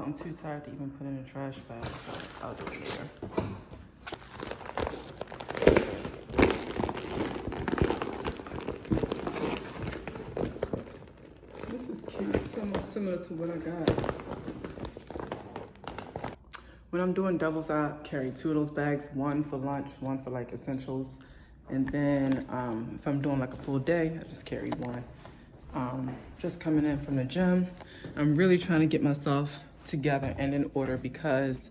I'm too tired to even put in a trash bag, so I'll do it later. This is cute. It's almost similar to what I got. When I'm doing doubles, I carry 2 of those bags, one for lunch, one for like essentials. And then if I'm doing like a full day, I just carry one. Just coming in from the gym. I'm really trying to get myself together and in order because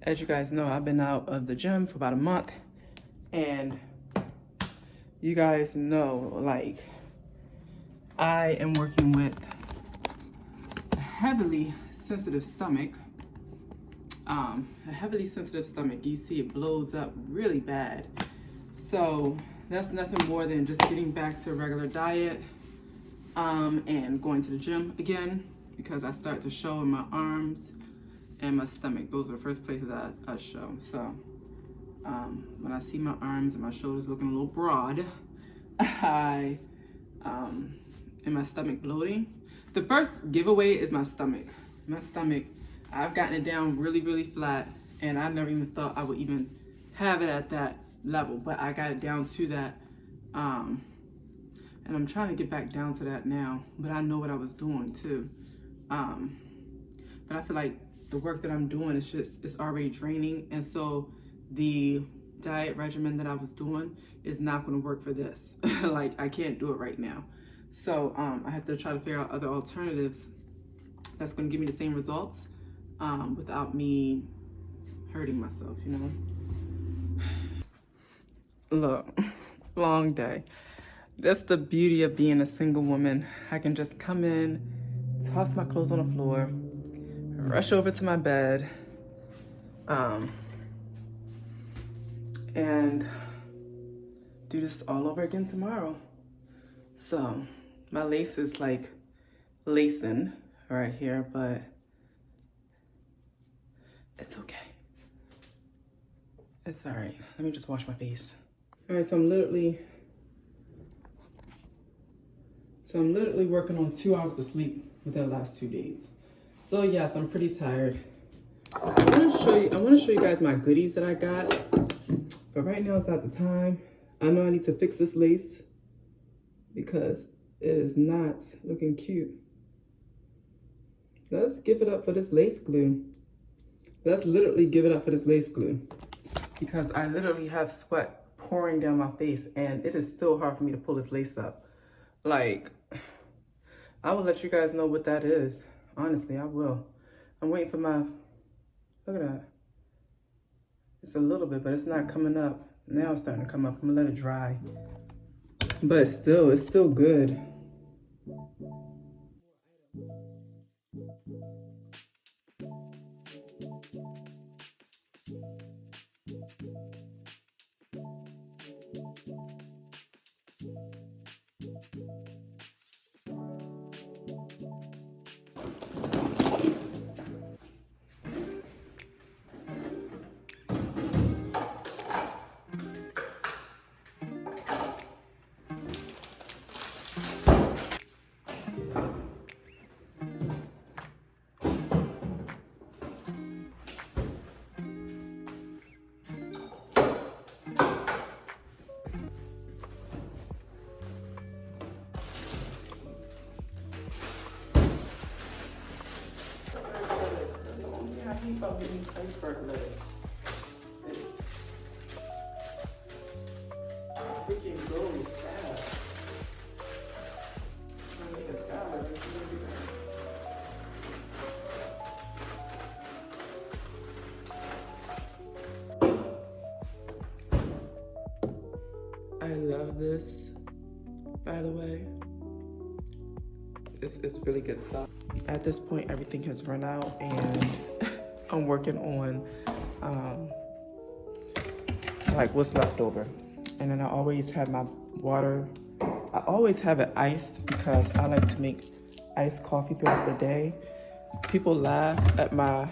as you guys know, I've been out of the gym for about a month, and you guys know, like, I am working with a heavily sensitive stomach. A heavily sensitive stomach. You see it blows up really bad. So that's nothing more than just getting back to a regular diet and going to the gym again, because I start to show in my arms and my stomach. Those are the first places I show. So when I see my arms and my shoulders looking a little broad, and my stomach bloating. The first giveaway is my stomach. My stomach, I've gotten it down really, really flat, and I never even thought I would even have it at that level, but I got it down to that, and I'm trying to get back down to that now, but I know what I was doing too. But I feel like the work that I'm doing is it's already draining, and so the diet regimen that I was doing is not going to work for this. Like, I can't do it right now. So I have to try to figure out other alternatives that's going to give me the same results without me hurting myself, you know? Look, long day. That's the beauty of being a single woman. I can just come in, toss my clothes on the floor, rush over to my bed, and do this all over again tomorrow. So my lace is like lacing right here, but it's okay. It's all right. Let me just wash my face. All right, so I'm literally working on 2 hours of sleep within the last 2 days. So yes, I'm pretty tired. I want to show you guys my goodies that I got, but right now it's not the time. I know I need to fix this lace because it is not looking cute. Let's give it up for this lace glue. Let's literally give it up for this lace glue, because I literally have sweat pouring down my face, and it is still hard for me to pull this lace up. Like, I will let you guys know what that is. Honestly, I will. I'm waiting for my, look at that. It's a little bit, but it's not coming up. Now it's starting to come up. I'm gonna let it dry. But still, it's still good. About getting iceberg lettuce. Freaking goes fast. I'm gonna make a salad. I love this, by the way. It's really good stuff. At this point, everything has run out, and I'm working on like what's left over. And then I always have my water. I always have it iced because I like to make iced coffee throughout the day. People laugh at my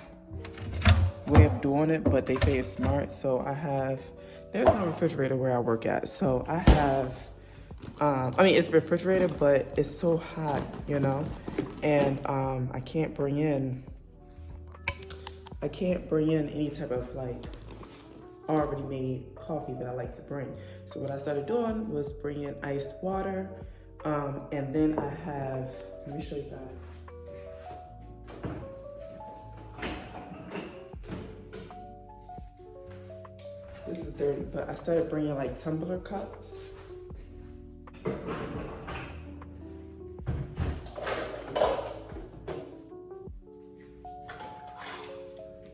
way of doing it, but they say it's smart. So there's no refrigerator where I work at. So I have, I mean, it's refrigerated, but it's so hot, you know? And I can't bring in I can't bring in any type of like already made coffee that I like to bring. So what I started doing was bring in iced water. And then I have, let me show you guys. This is dirty, but I started bringing like tumbler cups.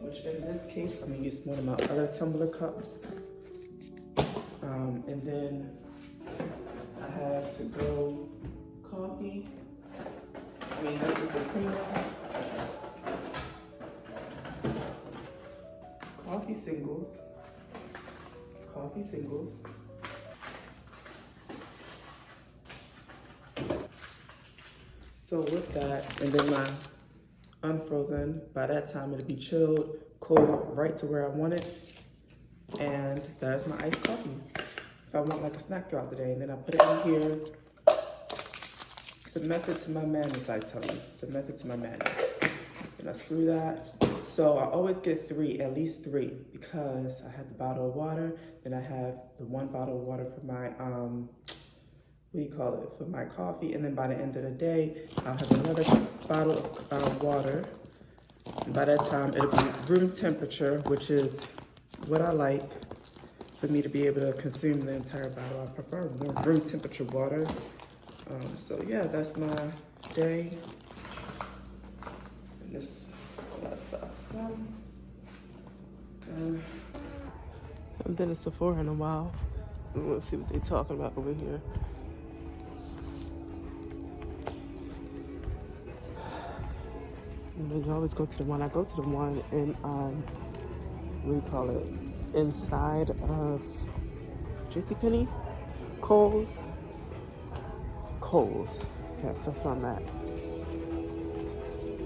Which in this case, I'm gonna use one of my other tumbler cups. And then I have to go coffee. I mean, this is a creamer. Coffee singles. Coffee singles. So with that, and then my unfrozen, by that time it'll be chilled, cold, right to where I want it. And there's my iced coffee. If I want like a snack throughout the day, and then I put it in here. It's a method to my madness, I tell you. It's a method to my madness. And I screw that. So I always get three, at least three, because I have the bottle of water, then I have the one bottle of water for my, for my coffee, and then by the end of the day, I'll have another bottle of water. And by that time, it'll be room temperature, which is what I like for me to be able to consume the entire bottle. I prefer more room temperature water. So yeah, that's my day. And this is all that stuff. Haven't been to Sephora in a while. Let's see what they're talking about over here. You know, you always go to the one. I go to the one in, inside of JCPenney? Kohl's. Yes, that's where I'm at.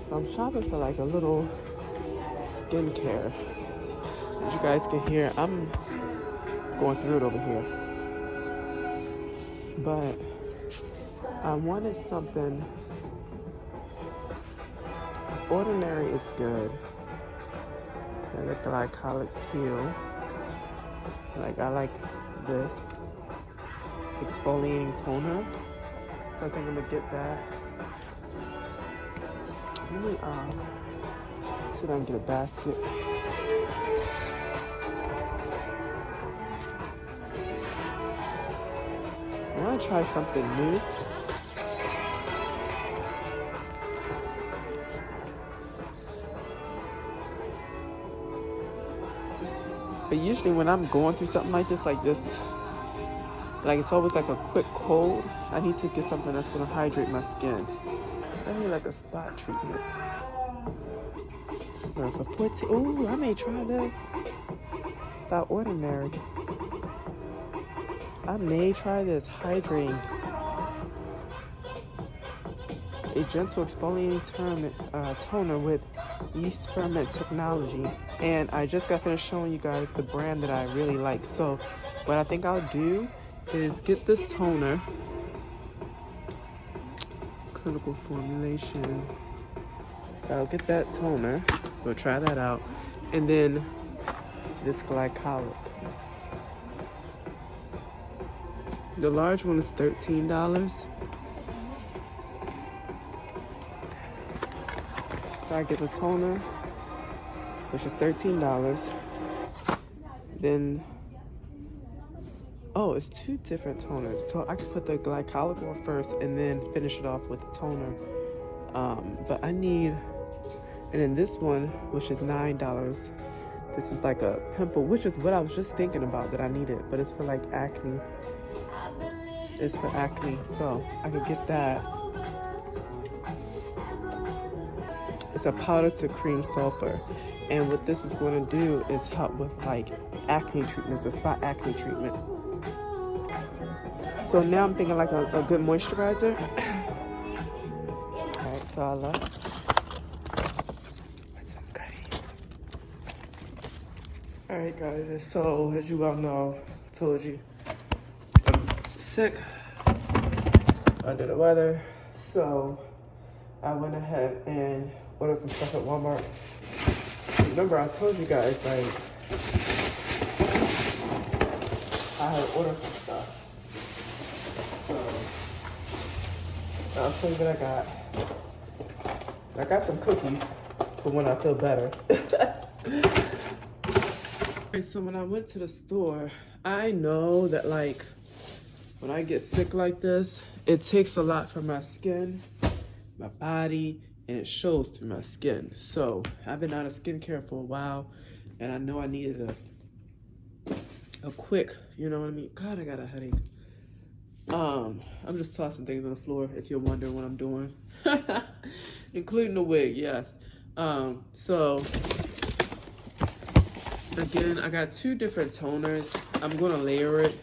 So I'm shopping for like a little skincare. As you guys can hear, I'm going through it over here. But I wanted something. Ordinary is good. I like the glycolic peel. Like I like this exfoliating toner. So I think I'm gonna get that. Really, should I get a basket? I wanna try something new. But usually when I'm going through something like this, like it's always like a quick cold, I need to get something that's gonna hydrate my skin. I need like a spot treatment. Or for 14, ooh, I may try this. By Ordinary. I may try this hydrating. A gentle exfoliating toner with yeast ferment technology. And I just got finished showing you guys the brand that I really like. So what I think I'll do is get this toner. Clinical formulation. So I'll get that toner. We'll try that out. And then this glycolic. The large one is $13. So I get the toner, which is $13. Then, oh, it's two different toners. So I can put the glycolic one first and then finish it off with the toner. But I need, and then this one, which is $9. This is like a pimple, which is what I was just thinking about that I needed, but it's for like acne. It's for acne, so I could get that. It's a powder to cream sulfur. And what this is going to do is help with like acne treatments, a spot acne treatment. So now I'm thinking like a good moisturizer. All right, so I love with some goodies. All right, guys, so as you all know, I told you, I'm sick, under the weather. So I went ahead and ordered some stuff at Walmart. Remember, I told you guys, like, I had ordered some stuff. So, I'll show you what I got. I got some cookies for when I feel better. So when I went to the store, I know that, like, when I get sick like this, it takes a lot from my skin, my body, and it shows through my skin. So I've been out of skincare for a while, and I know I needed a quick, you know what I mean? God, I got a headache. I'm just tossing things on the floor if you're wondering what I'm doing. Including the wig, yes. So again, I got 2 different toners. I'm gonna layer it.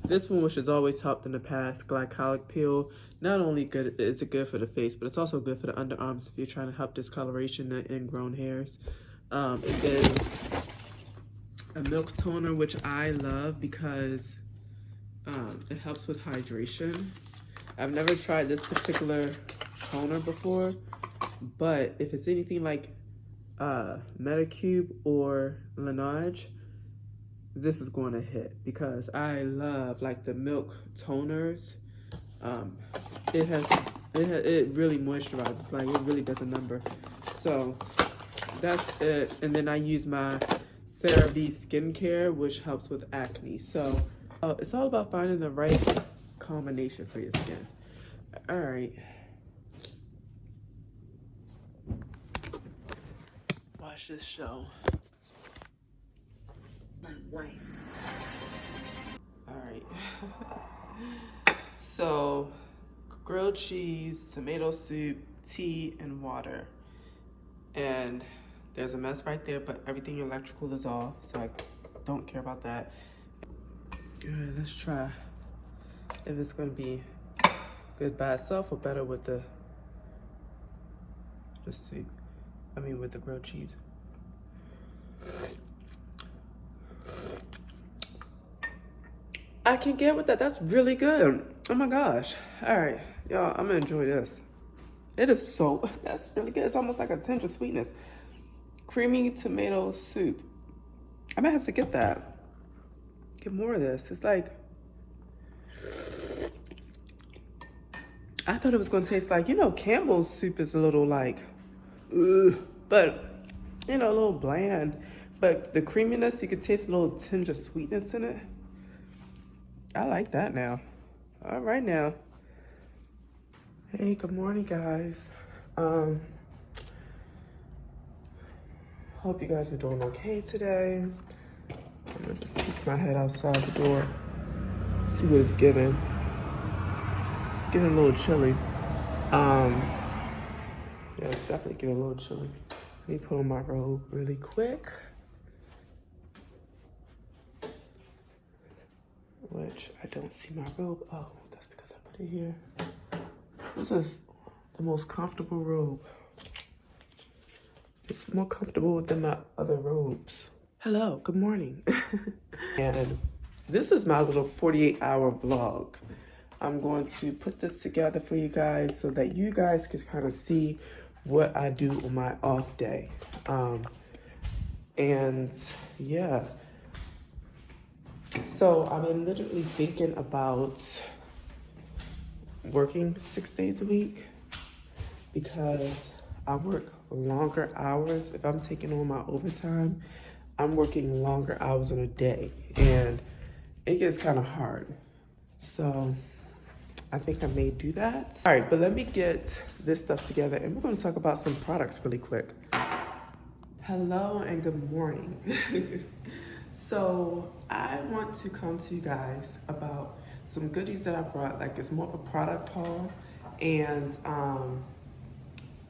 This one, which has always helped in the past, glycolic peel. Not only good is it good for the face, but it's also good for the underarms if you're trying to help discoloration and ingrown hairs. And then a milk toner, which I love because it helps with hydration. I've never tried this particular toner before, but if it's anything like Medicube or Laneige, this is going to hit because I love like the milk toners. It really moisturizes, like it really does a number. So that's it. And then I use my CeraVe skincare, which helps with acne. So it's all about finding the right combination for your skin. All right. Watch this show. My wife. All right. So, grilled cheese, tomato soup, tea, and water. And there's a mess right there, but everything electrical is off, so I don't care about that. All right, let's try if it's gonna be good by itself or better with the soup. I mean, with the grilled cheese. I can get with that. That's really good. Oh my gosh. All right, y'all, I'm gonna enjoy this. It is so, that's really good. It's almost like a tinge of sweetness. Creamy tomato soup. I might have to get that. Get more of this. It's like, I thought it was gonna taste like, you know, Campbell's soup is a little like, ugh, but, you know, a little bland. But the creaminess, you could taste a little tinge of sweetness in it. I like that now. All right now. Hey, good morning, guys. Hope you guys are doing okay today. I'm gonna just peek my head outside the door, see what it's giving. It's getting a little chilly. Yeah, it's definitely getting a little chilly. Let me put on my robe really quick. Which I don't see my robe. Oh, that's because I put it here. This is the most comfortable robe. It's more comfortable than my other robes. Hello, good morning. And this is my little 48-hour vlog. I'm going to put this together for you guys so that you guys can kind of see what I do on my off day. And yeah. So I've been literally thinking about working 6 days a week because I work longer hours. If I'm taking on my overtime, I'm working longer hours in a day and it gets kind of hard. So I think I may do that. All right, but let me get this stuff together and we're going to talk about some products really quick. Hello and good morning. So I want to come to you guys about some goodies that I brought. Like, it's more of a product haul, and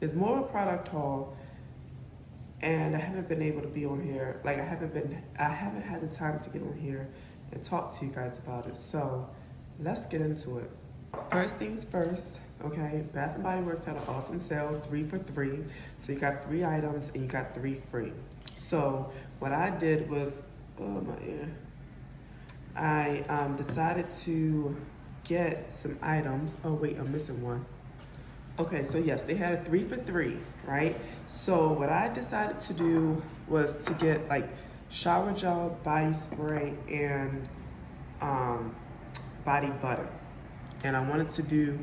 it's more of a product haul, and I haven't been able to be on here. Like, I haven't had the time to get on here and talk to you guys about it. So let's get into it. First things first, okay? Bath & Body Works had an awesome sale, 3 for 3. So you got 3 items and you got 3 free. So what I did was, oh my ear. I decided to get some items. Oh wait, I'm missing one. Okay, so yes, they had a 3 for 3, right? So what I decided to do was to get like shower gel, body spray, and um, body butter. And I wanted to do,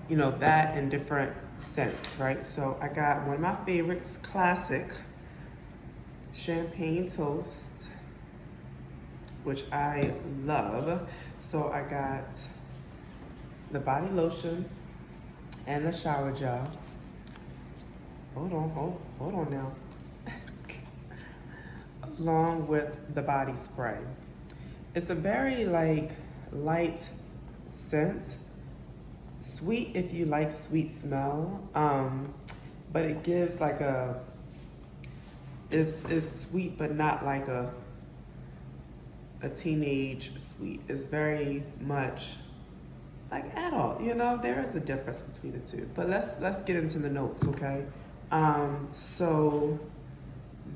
you know, that in different scents, right? So I got one of my favorites, classic champagne toast, which I love. So I got the body lotion and the shower gel. Hold on now. Along with the body spray. It's a very like light scent. Sweet if you like sweet smell. But it gives like it's sweet but not like a teenage sweet. It's very much like adult, you know, there is a difference between the two. But let's get into the notes, okay? So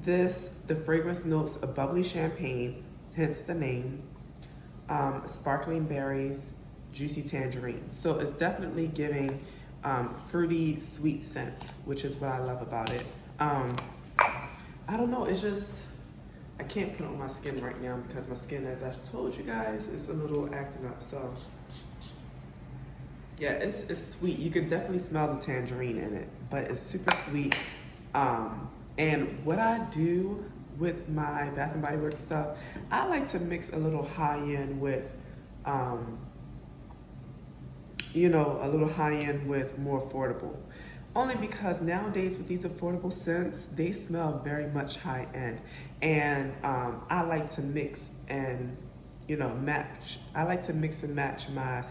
the fragrance notes a bubbly champagne, hence the name, sparkling berries, juicy tangerine. So it's definitely giving fruity, sweet scents, which is what I love about it. I don't know, it's just, I can't put it on my skin right now because my skin, as I told you guys, is a little acting up, so. Yeah, it's sweet. You can definitely smell the tangerine in it, but it's super sweet. And what I do with my Bath and Body Works stuff, I like to mix a little high end with, you know, a little high end with more affordable. Only because nowadays with these affordable scents, they smell very much high end. And I like to mix and, you know, match. I like to mix and match my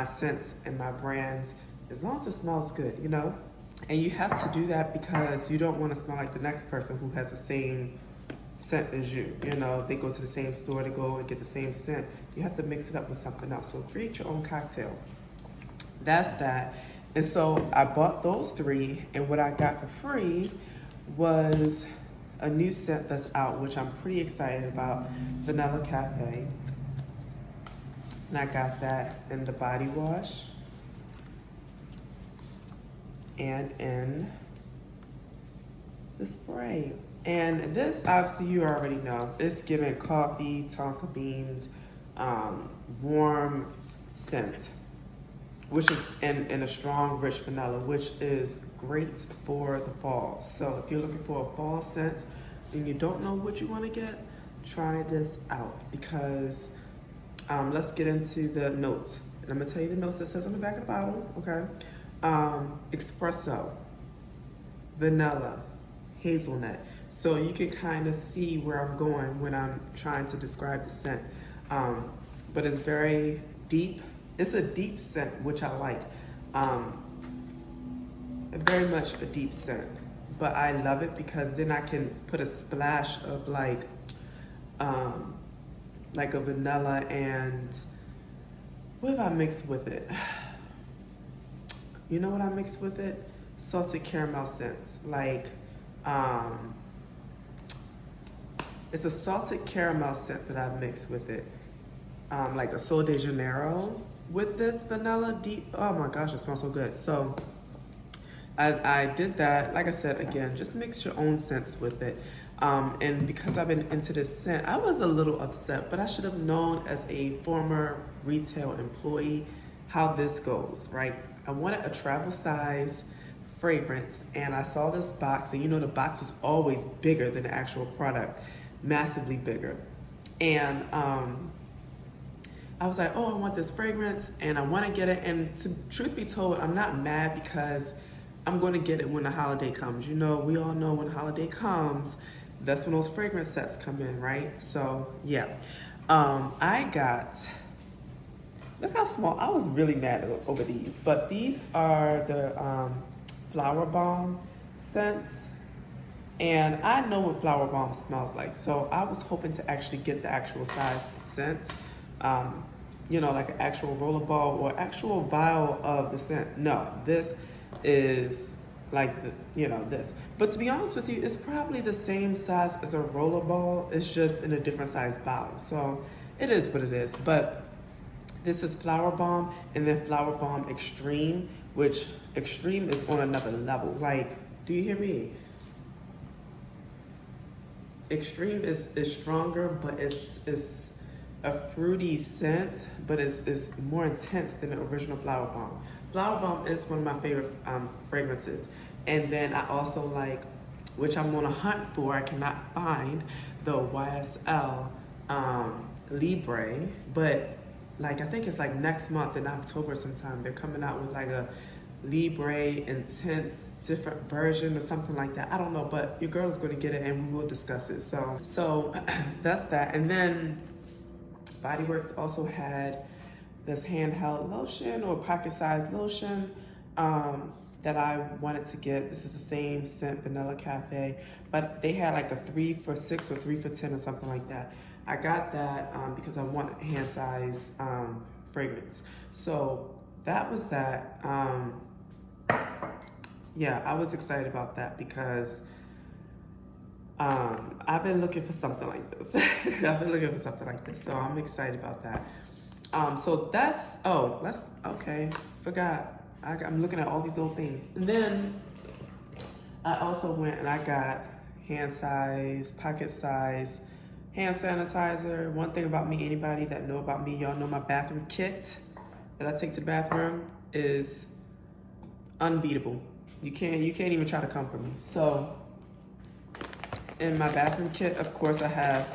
scents and my brands as long as it smells good, you know? And you have to do that because you don't want to smell like the next person who has the same scent as you. You know, they go to the same store to go and get the same scent. You have to mix it up with something else. So create your own cocktail. That's that. And so I bought those 3, and what I got for free was a new scent that's out, which I'm pretty excited about, Vanilla Cafe. And I got that in the body wash and in the spray. And this, obviously, you already know. It's giving coffee, tonka beans, warm scent, which is in a strong, rich vanilla, which is great for the fall. So if you're looking for a fall scent and you don't know what you want to get, try this out because let's get into the notes. And I'm gonna tell you the notes that says on the back of the bottle, okay? Espresso, vanilla, hazelnut. So you can kind of see where I'm going when I'm trying to describe the scent. But it's very deep. It's a deep scent, which I like. Very much a deep scent. But I love it because then I can put a splash of like a vanilla and what have I mixed with it? You know what I mixed with it? Salted caramel scents. Like, it's a salted caramel scent that I mixed with it. Like a Sol de Janeiro with this vanilla deep. Oh my gosh, it smells so good. So I did that. Like I said, again, just mix your own scents with it. And because I've been into this scent, I was a little upset, but I should have known as a former retail employee how this goes, right? I wanted a travel size fragrance and I saw this box, and you know the box is always bigger than the actual product, massively bigger. And I was like, oh, I want this fragrance and I want to get it. And truth be told, I'm not mad because I'm going to get it when the holiday comes. You know, we all know when the holiday comes, that's when those fragrance sets come in, right? So yeah, I got, look how small, I was really mad over these, but these are the Flower Bomb scents. And I know what Flower Bomb smells like. So I was hoping to actually get the actual size scent, you know, like an actual rollerball or actual vial of the scent. No, this is like, you know, this. But to be honest with you, it's probably the same size as a rollerball. It's just in a different size bottle. So it is what it is. But This is Flower Bomb and then Flower Bomb Extreme, which Extreme is on another level. Like, do you hear me? Extreme is stronger, but it's a fruity scent, but it's more intense than the original Flower Bomb. Flower Bomb is one of my favorite fragrances. And then I also like, which I'm on a hunt for, I cannot find, the YSL Libre, but like I think it's like next month in October sometime, they're coming out with like a Libre intense different version or something like that. I don't know, but your girl is going to get it and we will discuss it. So that's that. And then Body Works also had this handheld lotion or pocket-sized lotion that I wanted to get. This is the same scent, Vanilla Cafe, but they had like a 3 for $6 or 3 for $10 or something like that. I got that because I want a hand size fragrance. So that was that. Yeah, I was excited about that because I've been looking for something like this. I've been looking for something like this, so I'm excited about that. So that's, okay, forgot. I'm looking at all these little things. And then I also went and I got hand size, pocket size, hand sanitizer. One thing about me, anybody that know about me, y'all know my bathroom kit that I take to the bathroom is unbeatable. You can't even try to come for me. So in my bathroom kit, of course, I have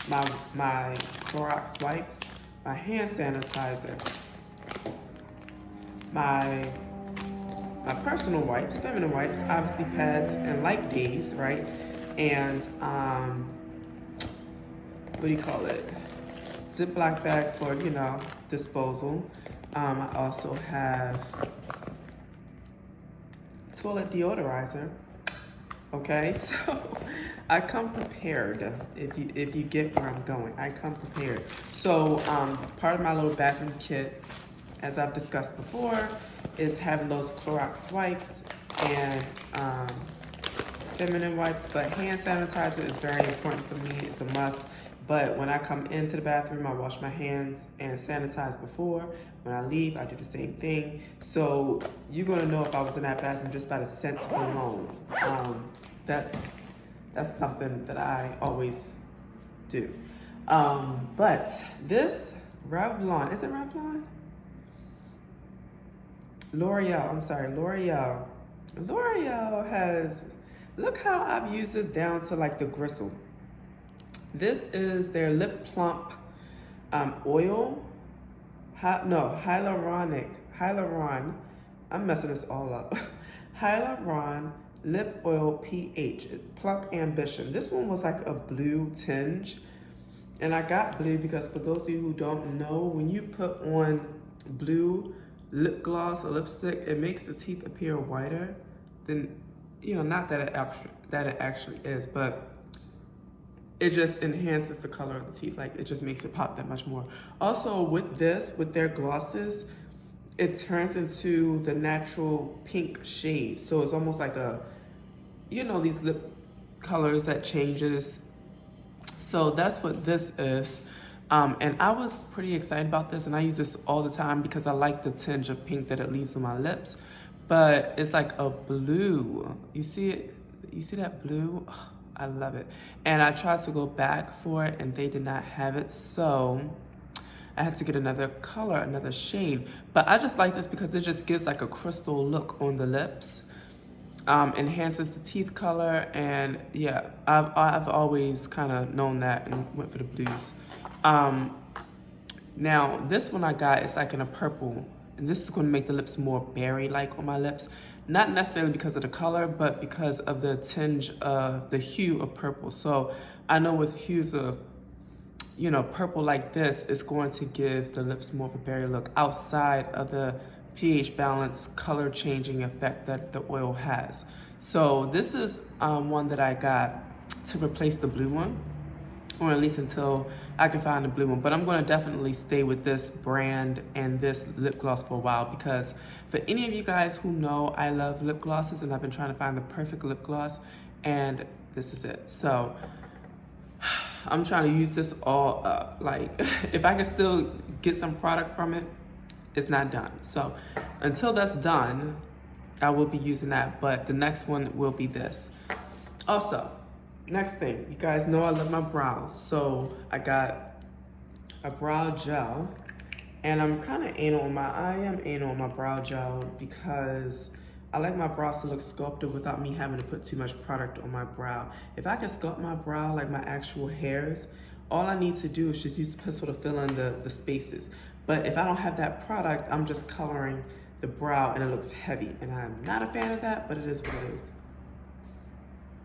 my Clorox wipes, my hand sanitizer, my personal wipes, feminine wipes, obviously pads and light days, right? And what do you call it? Ziploc bag for, disposal. I also have toilet deodorizer. Okay, so I come prepared. If you get where I'm going, I come prepared. So part of my little bathroom kit, as I've discussed before, is having those Clorox wipes and feminine wipes, but hand sanitizer is very important for me. It's a must. But when I come into the bathroom, I wash my hands and sanitize before. When I leave, I do the same thing. So you're gonna know if I was in that bathroom just by the scent alone. That's something that I always do. But this Revlon, is it Revlon? L'Oreal. L'Oreal has, look how I've used this down to like the gristle. This is their Lip Plump oil. Hyaluron. I'm messing this all up. Hyaluron Lip Oil PH, Plump Ambition. This one was like a blue tinge. And I got blue because for those of you who don't know, when you put on blue lip gloss or lipstick, it makes the teeth appear whiter than, not that it actually is, but it just enhances the color of the teeth. Like, it just makes it pop that much more. Also, with their glosses, it turns into the natural pink shade. So it's almost like these lip colors that changes. So that's what this is. And I was pretty excited about this, and I use this all the time because I like the tinge of pink that it leaves on my lips. But it's like a blue. You see it? You see that blue? Oh, I love it. And I tried to go back for it and they did not have it. So I had to get another color, another shade. But I just like this because it just gives like a crystal look on the lips. Enhances the teeth color. And yeah, I've always kind of known that and went for the blues. Now this one I got is like in a purple. And this is going to make the lips more berry-like on my lips. Not necessarily because of the color, but because of the tinge of the hue of purple. So I know with hues of, purple like this, it's going to give the lips more of a berry look outside of the pH balance color changing effect that the oil has. So this is one that I got to replace the blue one, or at least until I can find a blue one. But I'm going to definitely stay with this brand and this lip gloss for a while, because for any of you guys who know, I love lip glosses and I've been trying to find the perfect lip gloss, and this is it. So I'm trying to use this all up. Like, if I can still get some product from it, it's not done. So until that's done, I will be using that, but the next one will be this. Also, next thing, you guys know I love my brows. So I got a brow gel, and I am anal on my brow gel because I like my brows to look sculpted without me having to put too much product on my brow. If I can sculpt my brow like my actual hairs, all I need to do is just use the pencil to fill in the spaces. But if I don't have that product, I'm just coloring the brow and it looks heavy. And I'm not a fan of that, but it is what it is.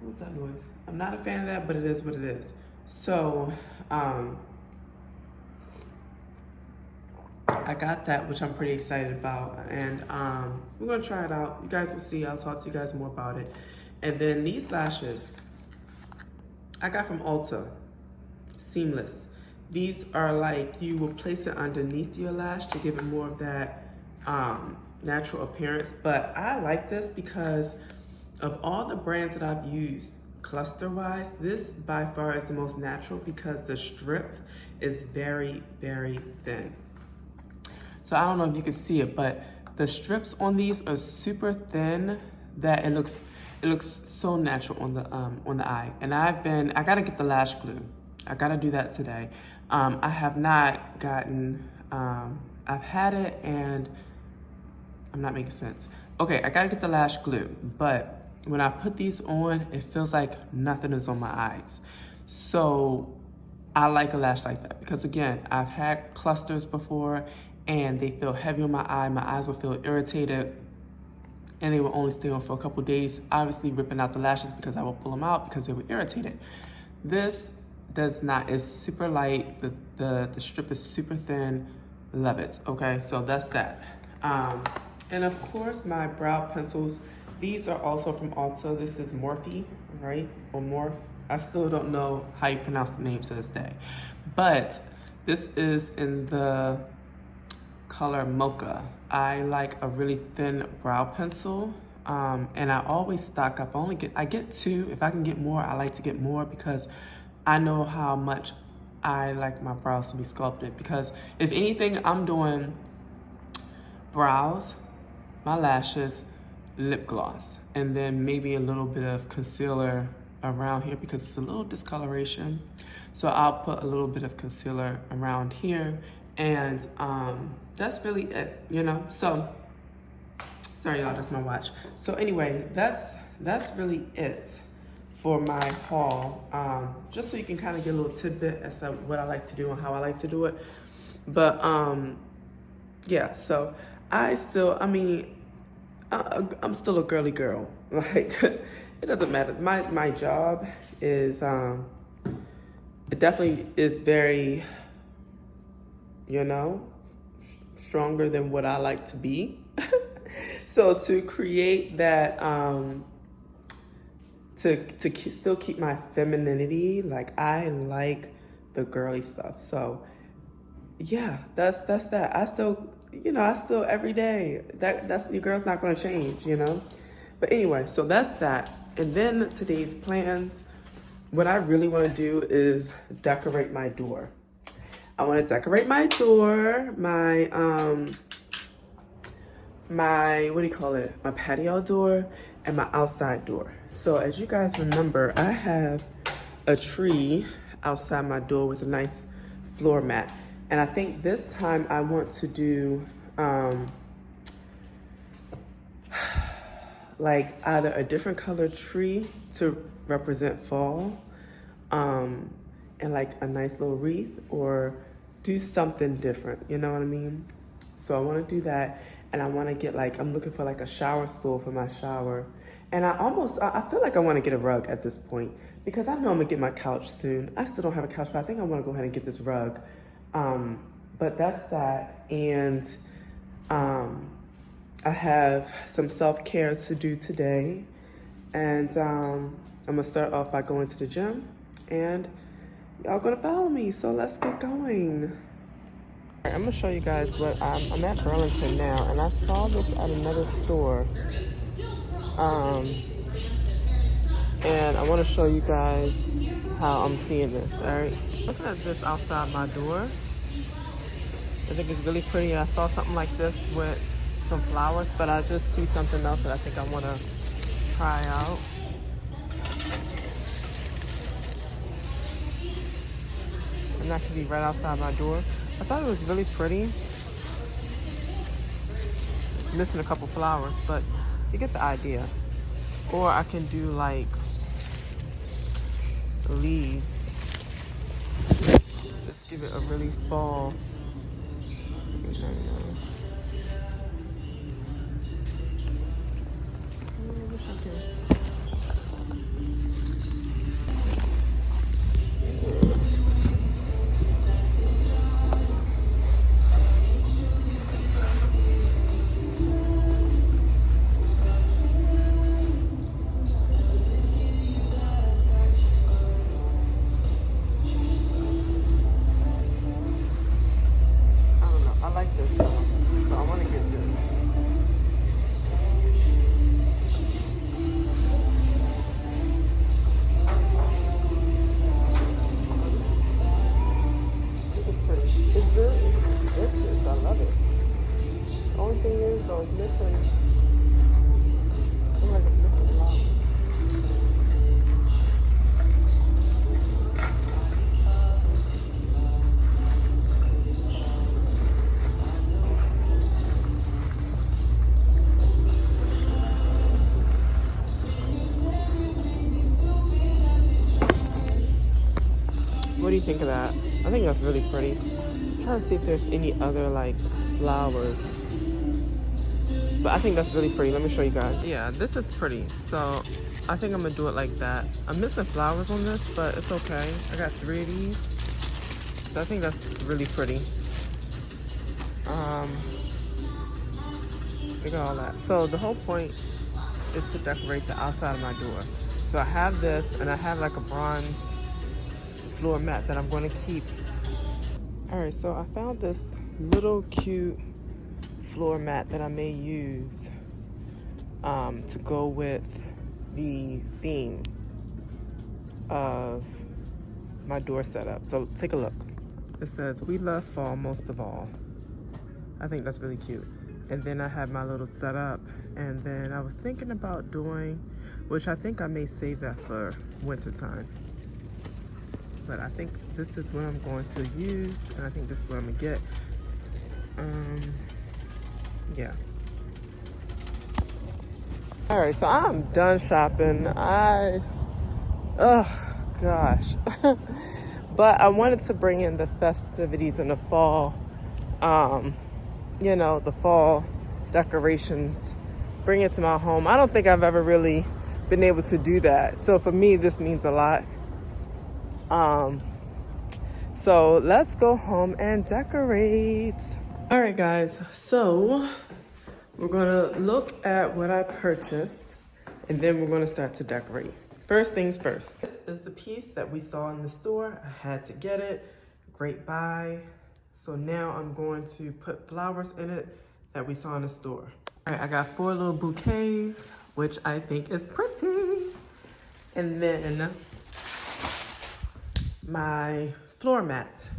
What's that noise? I'm not a fan of that, but it is what it is. So, I got that, which I'm pretty excited about, and we're gonna try it out. You guys will see. I'll talk to you guys more about it. And then these lashes I got from Ulta, seamless. These are like, you will place it underneath your lash to give it more of that natural appearance. But I like this because of all the brands that I've used, cluster-wise, this by far is the most natural because the strip is very, very thin. So I don't know if you can see it, but the strips on these are super thin that it looks so natural on the eye. And I gotta get the lash glue. I gotta do that today. I have not gotten, I've had it and I'm not making sense. Okay, I gotta get the lash glue, but when I put these on, it feels like nothing is on my eyes. So I like a lash like that because again, I've had clusters before and they feel heavy on my eye. My eyes will feel irritated and they will only stay on for a couple days, obviously ripping out the lashes because I will pull them out because they were irritated. This does not, it's super light. The strip is super thin, love it, okay? So that's that. And of course my brow pencils, these are also from Ulta. This is Morphe, right? Or Morph. I still don't know how you pronounce the name to this day. But this is in the color Mocha. I like a really thin brow pencil. And I always stock up. I get two. If I can get more, I like to get more because I know how much I like my brows to be sculpted. Because if anything, I'm doing brows, my lashes, lip gloss, and then maybe a little bit of concealer around here because it's a little discoloration. So I'll put a little bit of concealer around here, and that's really it, you know? So, sorry y'all, that's my watch. So anyway, that's really it for my haul. Just so you can kind of get a little tidbit as to what I like to do and how I like to do it. But yeah, so I'm still a girly girl. Like, it doesn't matter. My job is, it definitely is very, you know, stronger than what I like to be. So to create that, still keep my femininity, like I like the girly stuff. So yeah, that's that. I still every day, that's your girl's not gonna change, you know? But anyway, so that's that. And then today's plans, what I really wanna do is decorate my door. I wanna decorate my door, my what do you call it? My patio door and my outside door. So as you guys remember, I have a tree outside my door with a nice floor mat. And I think this time I want to do like either a different colored tree to represent fall, and like a nice little wreath, or do something different, you know what I mean? So I want to do that, and I want to get I'm looking for like a shower stool for my shower. And I feel like I want to get a rug at this point because I know I'm gonna get my couch soon. I still don't have a couch, but I think I want to go ahead and get this rug. But that's that, and I have some self-care to do today, and I'm gonna start off by going to the gym, and y'all gonna follow me, so let's get going. All right, I'm gonna show you guys what I'm at Burlington now, and I saw this at another store. And I want to show you guys how I'm seeing this, all right? Looking at this outside my door, I think it's really pretty. I saw something like this with some flowers, but I just see something else that I think I want to try out. And that could be right outside my door. I thought it was really pretty. It's missing a couple flowers, but you get the idea. Or I can do like leaves. Just give it a really fall. I wish I could. I don't know. I like this though, so I want to get this. This is pretty. It's good. It's I love it. The only thing is though, it's missing. It's like it's missing a lot. What do you think of that? I think that's really pretty. I'm trying to see if there's any other like flowers. But I think that's really pretty. Let me show you guys. Yeah, this is pretty. So I think I'm gonna do it like that. I'm missing flowers on this, but it's okay. I got 3 of these. So I think that's really pretty. Look at all that. So the whole point is to decorate the outside of my door. So I have this, and I have like a bronze floor mat that I'm going to keep. All right, so I found this little cute floor mat that I may use to go with the theme of my door setup. So take a look. It says, "We love fall most of all." I think that's really cute. And then I have my little setup, and then I was thinking about doing, which I think I may save that for winter time. But I think this is what I'm going to use, and I think this is what I'm gonna get. Yeah. All right, so I'm done shopping. Oh gosh. But I wanted to bring in the festivities in the fall. You know, the fall decorations, bring it to my home. I don't think I've ever really been able to do that. So for me, this means a lot. So let's go home and decorate. All right, guys. So we're gonna look at what I purchased, and then we're gonna start to decorate. First things first. This is the piece that we saw in the store. I had to get it. Great buy. So now I'm going to put flowers in it that we saw in the store. All right, I got 4 little bouquets, which I think is pretty. And then my floor mat.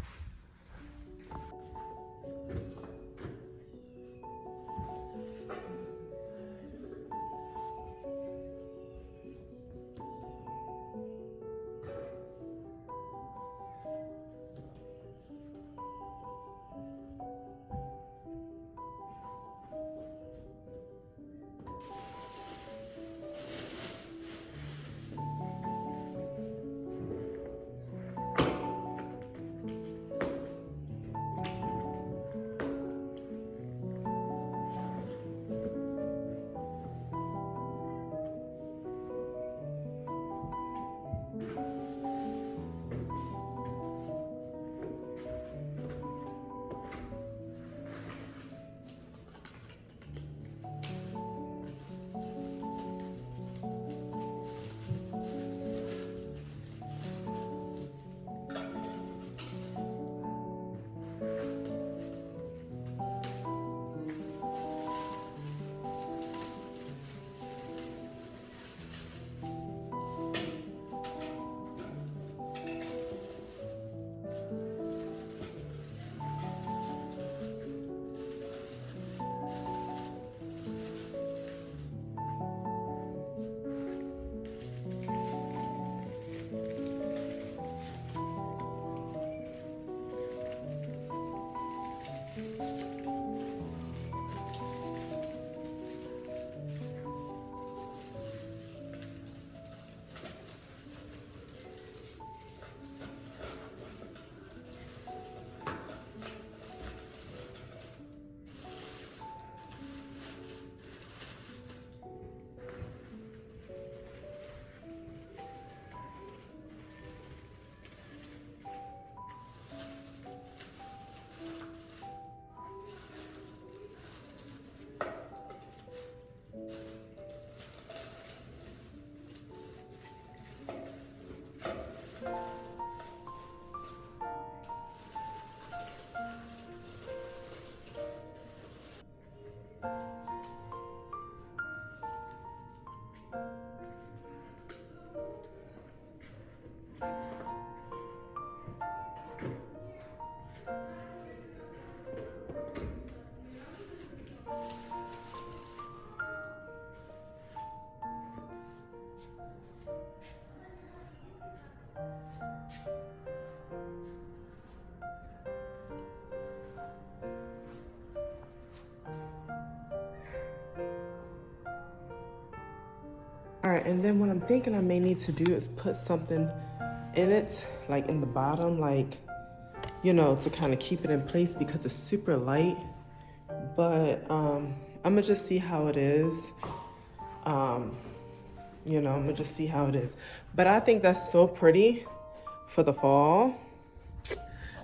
All right, and then what I'm thinking I may need to do is put something in it, like in the bottom, like, you know, to kind of keep it in place because it's super light. But I'm gonna just see how it is. You know, I'm gonna just see how it is. But I think that's so pretty for the fall,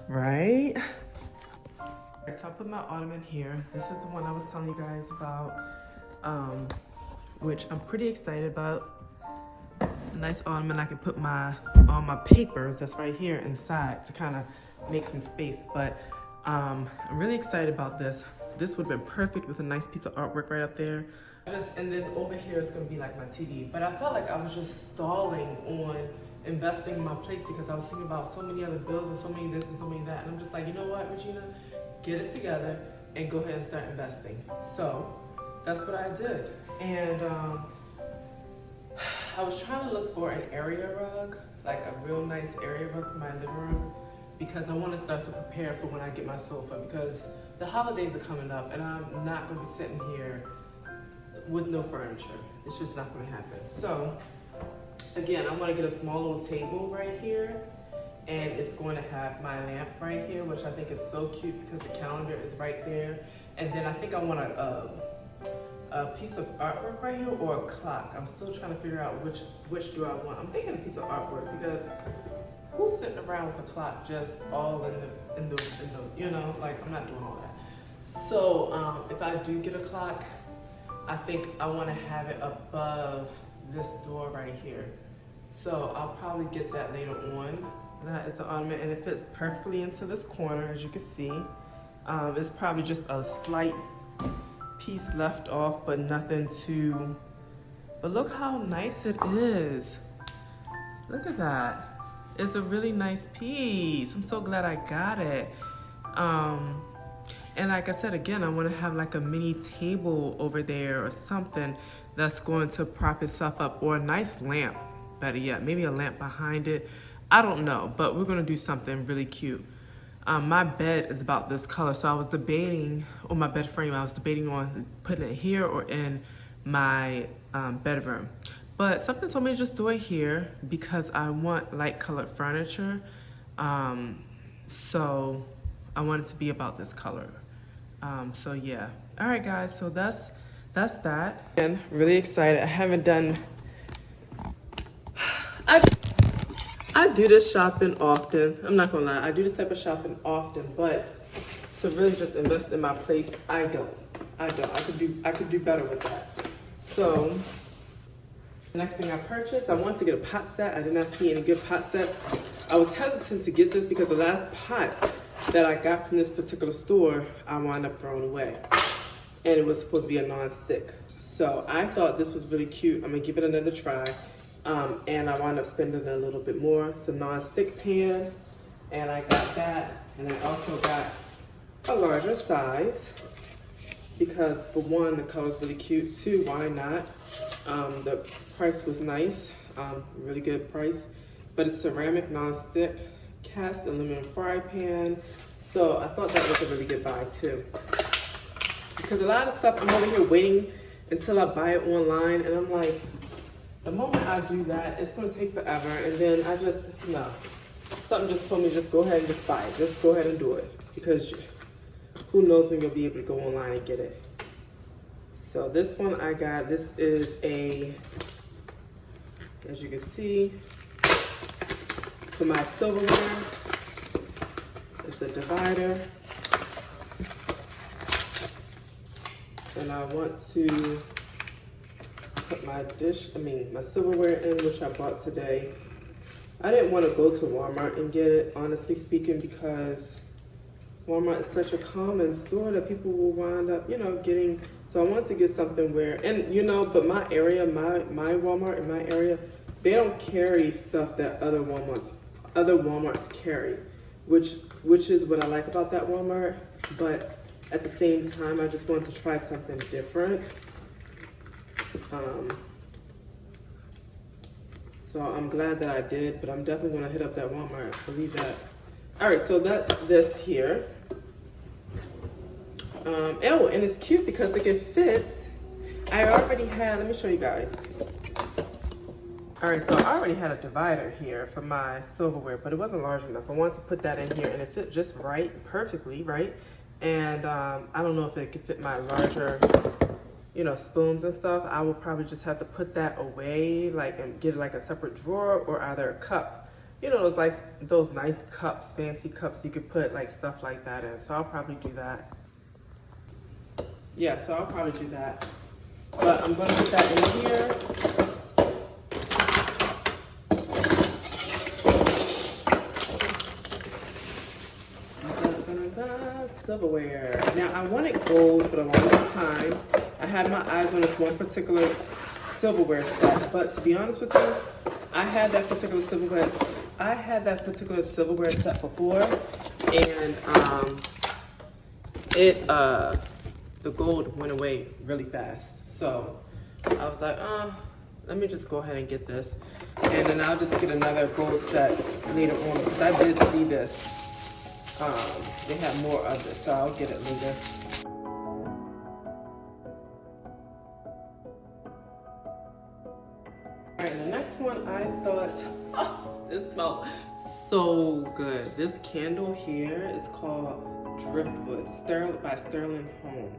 right? So I'll put my ottoman here. This is the one I was telling you guys about, which I'm pretty excited about. A nice ottoman I can put all my papers that's right here inside to kind of make some space. But I'm really excited about this. This would have been perfect with a nice piece of artwork right up there. And then over here is gonna be like my TV. But I felt like I was just stalling on investing in my place because I was thinking about so many other bills and so many this and so many that. And I'm just like, you know what, Regina? Get it together and go ahead and start investing. So that's what I did. And I was trying to look for an area rug, like a real nice area rug for my living room, because I want to start to prepare for when I get my sofa, because the holidays are coming up and I'm not going to be sitting here with no furniture. It's just not going to happen. So again, I want to get a small little table right here, and it's going to have my lamp right here, which I think is so cute because the calendar is right there. And then I think I want a piece of artwork right here, or a clock. I'm still trying to figure out which do I want. I'm thinking a piece of artwork, because who's sitting around with a clock just all in the you know, like, I'm not doing all that. So if I do get a clock, I think I want to have it above this door right here. So I'll probably get that later on. That is the ottoman, and it fits perfectly into this corner, as you can see. It's probably just a slight piece left off, but nothing too, but look how nice it is. Look at that. It's a really nice piece. I'm so glad I got it. And like I said, again, I want to have like a mini table over there or something that's going to prop itself up, or a nice lamp, better yet, maybe a lamp behind it. I don't know, but we're going to do something really cute. My bed is about this color, so I was debating, or my bed frame, I was debating on putting it here or in my bedroom. But something told me to just do it here because I want light colored furniture. So I want it to be about this color. So yeah. All right, guys, so that's that. And really excited. I haven't done, I do this shopping often. I'm not gonna lie, I do this type of shopping often, but to really just invest in my place, I don't. I could do better with that. So next thing I purchased, I wanted to get a pot set. I did not see any good pot sets. I was hesitant to get this because the last pot that I got from this particular store, I wound up throwing away. And it was supposed to be a non-stick. So I thought this was really cute. I'm gonna give it another try. And I wound up spending a little bit more. It's a non-stick pan, and I got that. And I also got a larger size because, for one, the color's really cute. Two, why not? The price was nice, really good price. But it's ceramic non-stick cast aluminum fry pan. So I thought that was a really good buy too. Because a lot of stuff, I'm over here waiting until I buy it online, and I'm like, the moment I do that, it's gonna take forever, and then I just, no. Something just told me, just go ahead and just buy it. Just go ahead and do it. Because who knows when you'll be able to go online and get it. So this one I got, this is a, as you can see, for my silverware. It's a divider. And I want to put my my silverware in, which I bought today. I didn't want to go to Walmart and get it, honestly speaking, because Walmart is such a common store that people will wind up, you know, getting. So I wanted to get something where, and you know, but my area, my Walmart in my area, they don't carry stuff that other Walmarts carry, which is what I like about that Walmart. But at the same time, I just wanted to try something different. So I'm glad that I did, but I'm definitely gonna hit up that Walmart, believe that. All right, so that's this here. And it's cute because it fits. I already had, let me show you guys. All right, so I already had a divider here for my silverware, but it wasn't large enough. I wanted to put that in here, and it fit just right, perfectly, right? And I don't know if it could fit my larger, spoons and stuff. I will probably just have to put that away, like, and get like a separate drawer or either a cup. Those nice cups, fancy cups you could put like stuff like that in. So I'll probably do that. Yeah, so I'll probably do that. But I'm gonna put that in here. Silverware. Now I wanted gold for the longest time. I had my eyes on this one particular silverware set, but to be honest with you, I had that particular silverware set before, and the gold went away really fast. So I was like, let me just go ahead and get this, and then I'll just get another gold set later on because I did see this. They have more of this, so I'll get it later. Alright, the next one I thought, this smelled so good. This candle here is called Driftwood by Sterling Home.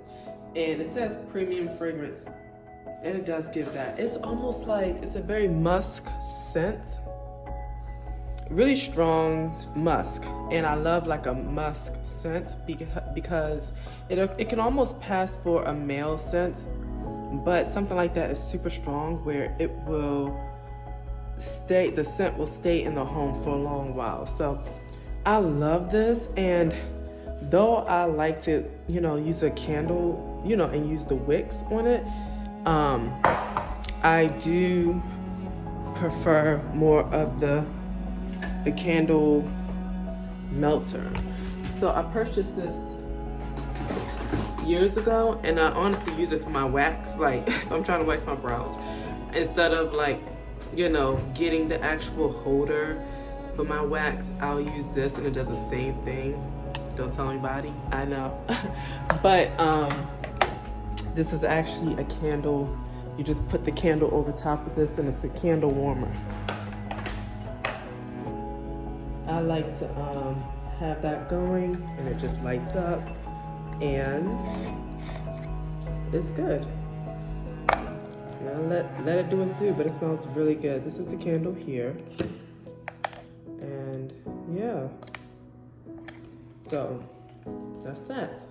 And it says premium fragrance, and it does give that. It's almost like, it's a very musk scent. Really strong musk, and I love like a musk scent because it can almost pass for a male scent, but something like that is super strong where it will stay, the scent will stay in the home for a long while. So I love this, and though I like to use a candle and use the wicks on it, I do prefer more of the candle melter. So I purchased this years ago, and I honestly use it for my wax, like if I'm trying to wax my brows, instead of like getting the actual holder for my wax. I'll use this, and it does the same thing. Don't tell anybody, I know. But this is actually a candle. You just put the candle over top of this, and it's a candle warmer. I like to have that going, and it just lights up, and it's good. Now let it do its due, but it smells really good. This is the candle here, and yeah, so that's that.